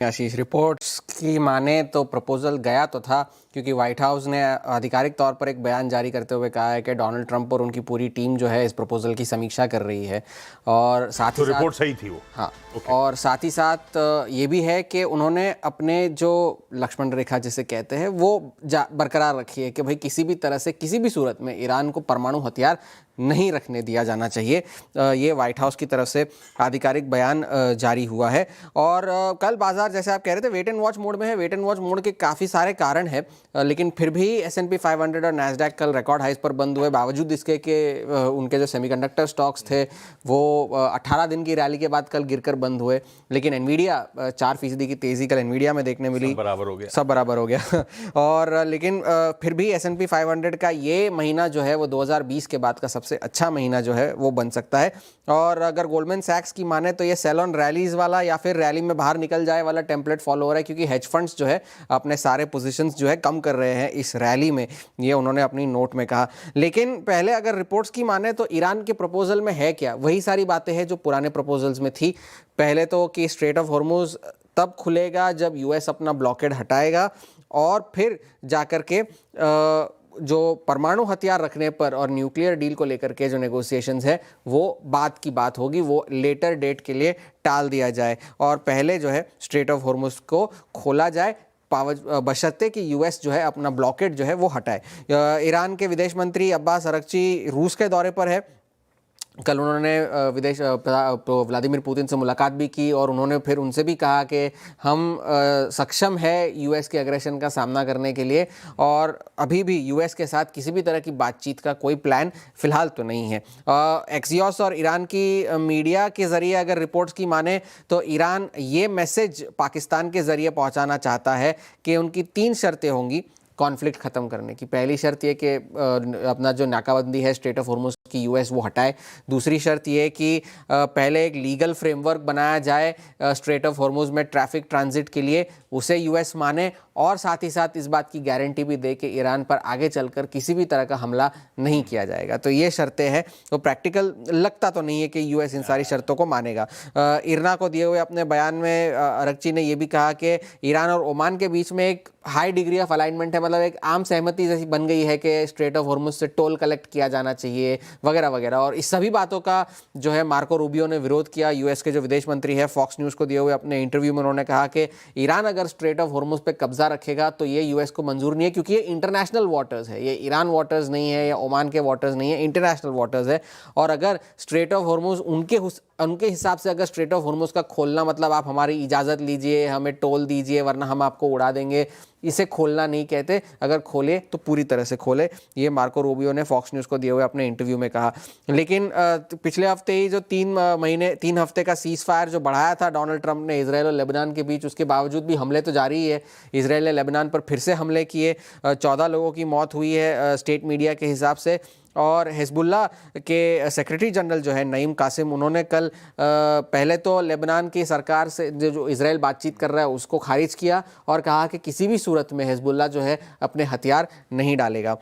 आशीष, reports की माने तो प्रपोजल गया तो था, क्योंकि व्हाइट हाउस ने आधिकारिक तौर पर एक बयान जारी करते हुए कहा है कि डोनाल्ड ट्रंप और उनकी पूरी टीम जो है इस प्रपोजल की समीक्षा कर रही है। और साथ ही तो रिपोर्ट सही थी वो। हाँ, ओके। और साथ ही साथ ये भी है कि उन्होंने अपने जो लक्ष्मण रेखा जिसे कहते हैं वो बरकरार रखी है कि भाई किसी भी तरह से किसी भी सूरत में ईरान को परमाणु हथियार नहीं रखने दिया जाना चाहिए। ये व्हाइट हाउस की तरफ से आधिकारिक बयान जारी हुआ है। और कल बाजार, जैसे आप कह रहे थे, वेट एंड वॉच मोड में है। वेट एंड वॉच मोड के काफ़ी सारे कारण हैं, लेकिन फिर भी S&P 500 और नैस्डैक कल रिकॉर्ड हाइस पर बंद हुए, बावजूद इसके कि उनके जो सेमीकंडक्टर स्टॉक्स थे वो 18 दिन की रैली के बाद कल गिरकर बंद हुए। लेकिन एनवीडिया 4% की तेज़ी कल एनवीडिया में देखने मिली। सब बराबर हो गया और लेकिन फिर भी S&P 500 का ये महीना जो है वो 2020 के बाद का सबसे अच्छा महीना जो है वो बन सकता है। और अगर गोल्डमैन सैक्स की माने तो ये सेल ऑन रैलीज वाला या फिर रैली में बाहर निकल जाए वाला टेम्पलेट फॉलो हो रहा है, क्योंकि हेज फंड्स जो है अपने सारे पोजीशंस जो है कम कर रहे हैं इस रैली में, ये उन्होंने अपनी नोट में कहा। लेकिन पहले अगर रिपोर्ट्स की माने तो ईरान के प्रपोजल में है क्या, वही सारी बातें हैं जो पुराने प्रपोजल्स में थी। पहले तो कि स्ट्रेट ऑफ हॉर्मुज तब खुलेगा जब यूएस अपना ब्लॉकेड हटाएगा, और फिर जाकर के जो परमाणु हथियार रखने पर और न्यूक्लियर डील को लेकर के जो नेगोशिएशंस है वो बाद की बात होगी, वो लेटर डेट के लिए टाल दिया जाए और पहले जो है स्ट्रेट ऑफ हॉर्मुज को खोला जाए, बशर्ते कि यूएस जो है अपना ब्लॉकेड जो है वो हटाए। ईरान के विदेश मंत्री अब्बास अरगची रूस के दौरे पर है। कल उन्होंने व्लादिमीर पुतिन से मुलाकात भी की और उन्होंने फिर उनसे भी कहा कि हम सक्षम है यूएस के एग्रेशन का सामना करने के लिए, और अभी भी यूएस के साथ किसी भी तरह की बातचीत का कोई प्लान फिलहाल तो नहीं है। एक्सियोस और ईरान की मीडिया के ज़रिए अगर रिपोर्ट्स की माने तो ईरान ये मैसेज पाकिस्तान के ज़रिए पहुंचाना चाहता है कि उनकी 3 शर्तें होंगी कॉन्फ्लिक्ट ख़त्म करने की। पहली शर्त ये कि अपना जो नाकाबंदी है स्ट्रेट ऑफ हॉर्मुज की यूएस वो हटाए। दूसरी शर्त ये कि पहले एक लीगल फ्रेमवर्क बनाया जाए स्ट्रेट ऑफ हॉर्मुज में ट्रैफिक ट्रांजिट के लिए, उसे यूएस माने, और साथ ही साथ इस बात की गारंटी भी दे कि ईरान पर आगे चलकर किसी भी तरह का हमला नहीं किया जाएगा। तो ये शर्तें हैं, तो प्रैक्टिकल लगता तो नहीं है कि यूएस इन सारी शर्तों को मानेगा। इरना को दिए हुए अपने बयान में अरगची ने यह भी कहा कि ईरान और ओमान के बीच में एक हाई डिग्री ऑफ अलाइनमेंट है, मतलब एक आम सहमति जैसी बन गई है कि स्ट्रेट ऑफ हॉर्मुज से टोल कलेक्ट किया जाना चाहिए वगैरह वगैरह। और इस सभी बातों का जो है मार्को रूबियो ने विरोध किया। यूएस के जो विदेश मंत्री है, फॉक्स न्यूज़ को दिए हुए अपने इंटरव्यू में उन्होंने कहा कि ईरान अगर स्ट्रेट ऑफ हॉर्मुज पे कब्जा रखेगा तो ये यूएस को मंजूर नहीं है, क्योंकि ये इंटरनेशनल वाटर्स है, ये ईरान वाटर्स नहीं है या ओमान के वाटर्स नहीं है, इंटरनेशनल वाटर्स है। और अगर स्ट्रेट ऑफ हॉर्मुज उनके हिसाब से अगर स्ट्रेट ऑफ हॉर्मुज का खोलना मतलब आप हमारी इजाज़त लीजिए, हमें टोल दीजिए वरना हम आपको उड़ा देंगे, इसे खोलना नहीं कहते। अगर खोले तो पूरी तरह से खोले, ये मार्को रूबियो ने फॉक्स न्यूज़ को दिए हुए अपने इंटरव्यू में कहा। लेकिन पिछले हफ्ते ही जो 3 हफ्ते का सीज फायर जो बढ़ाया था डोनाल्ड ट्रंप ने इजराइल और लेबनान के बीच, उसके बावजूद भी हमले तो जारी ही है। इजराइल ने लेबनान पर फिर से हमले किए, 14 लोगों की मौत हुई है स्टेट मीडिया के हिसाब से। और हिजबुल्लाह के सेक्रेटरी जनरल जो है नईम कासिम, उन्होंने कल पहले तो लेबनान की सरकार से जो इजराइल बातचीत कर रहा है उसको खारिज किया और कहा कि किसी भी सूरत में हिजबुल्लाह जो है अपने हथियार नहीं डालेगा।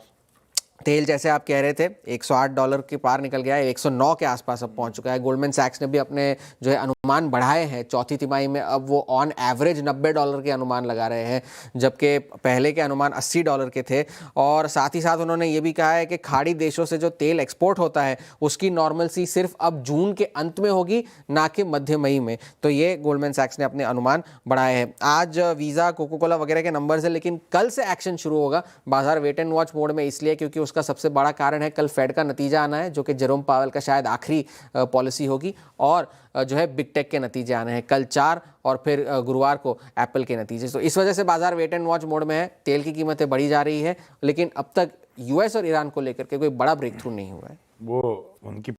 तेल, जैसे आप कह रहे थे, $108 के पार निकल गया है, 109 के आसपास अब पहुंच चुका है। गोल्डमैन सैक्स ने भी अपने जो है अनुमान बढ़ाए हैं चौथी तिमाही में, अब वो ऑन एवरेज $90 के अनुमान लगा रहे हैं, जबकि पहले के अनुमान $80 के थे। और साथ ही साथ उन्होंने ये भी कहा है कि खाड़ी देशों से जो तेल एक्सपोर्ट होता है उसकी नॉर्मलसी सिर्फ अब जून के अंत में होगी, ना कि मध्य मई में। तो ये गोल्डमैन सैक्स ने अपने अनुमान बढ़ाए हैं। आज वीज़ा, कोको कोला वगैरह के नंबर्स है, लेकिन कल से एक्शन शुरू होगा। बाजार वेट एंड वॉच मोड में इसलिए क्योंकि उसका सबसे बड़ा कारण है कल फेड का नतीजा आना है, जो कि जेरोम पावेल का शायद आखिरी पॉलिसी होगी, और जो है बिग टेक के नतीजे आने हैं कल 4 और फिर गुरुवार को एप्पल के नतीजे। तो इस वजह से बाजार वेट एंड वॉच मोड में है। तेल की कीमतें बढ़ी जा रही है, लेकिन अब तक यूएस और ईरान को लेकर के कोई बड़ा ब्रेक थ्रू नहीं हुआ है। वो उनकी